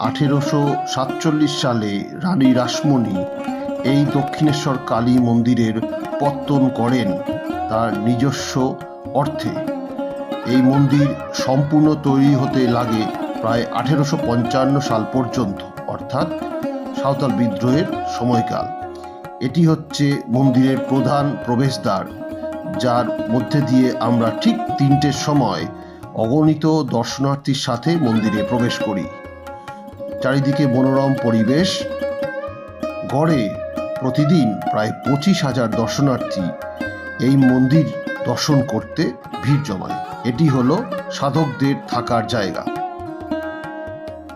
1847 সালে রানী রাসমণি এই দক্ষিণেশ্বর কালী মন্দিরের পত্তন করেন তার নিজস্ব অর্থে। এই মন্দির সম্পূর্ণ তৈরি হতে লাগে প্রায় 1855 সাল পর্যন্ত, অর্থাৎ সাঁওতাল বিদ্রোহের সময়কাল। এটি হচ্ছে মন্দিরের প্রধান প্রবেশদ্বার, যার মধ্যে দিয়ে আমরা ঠিক 3টের সময় অগণিত দর্শনার্থীর সাথে মন্দিরে প্রবেশ করি। চারিদিকে মনোরম পরিবেশ, গড়ে প্রতিদিন প্রায় 25,000 দর্শনার্থী এই মন্দির দর্শন করতে ভিড় জমায়। এটি হলো সাধকদের থাকার জায়গা।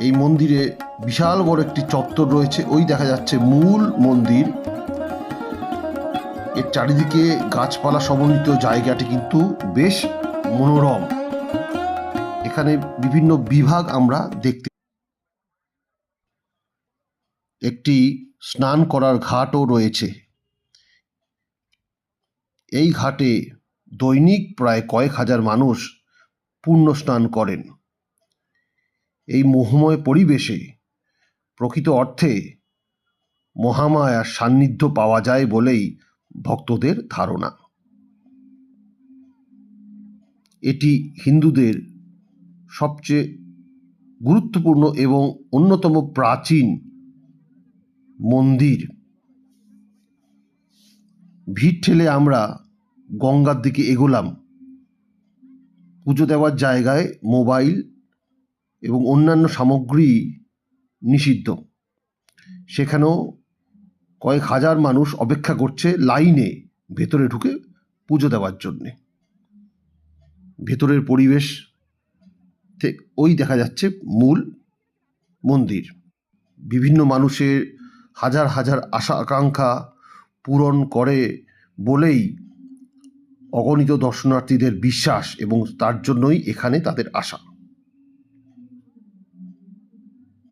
এই মন্দিরে বিশাল বড় একটি চত্বর রয়েছে, ওই দেখা যাচ্ছে মূল মন্দির। এর চারিদিকে গাছপালা সমন্বিত জায়গাটি কিন্তু বেশ মনোরম। এখানে বিভিন্ন বিভাগ আমরা দেখতে, একটি স্নান করার ঘাটও রয়েছে। এই ঘাটে দৈনিক প্রায় কয়েক হাজার মানুষ পুণ্য স্নান করেন। এই মোহময় পরিবেশে প্রকৃত অর্থে মহামায়ার সান্নিধ্য পাওয়া যায় বলেই ভক্তদের ধারণা। এটি হিন্দুদের সবচেয়ে গুরুত্বপূর্ণ এবং অন্যতম প্রাচীন মন্দির। ভিড় ঠেলে আমরা গঙ্গার দিকে এগোলাম। পুজো দেওয়ার জায়গায় মোবাইল এবং অন্যান্য সামগ্রী নিষিদ্ধ। সেখানেও কয়েক হাজার মানুষ অপেক্ষা করছে লাইনে ভেতরে ঢুকে পুজো দেওয়ার জন্যে। ভেতরের পরিবেশ ওই দেখা যাচ্ছে মূল মন্দির। বিভিন্ন মানুষের হাজার হাজার আশা আকাঙ্ক্ষা পূরণ করে বলেই অগণিত দর্শনার্থীদের বিশ্বাস, এবং তার জন্যই এখানে তাদের আশা।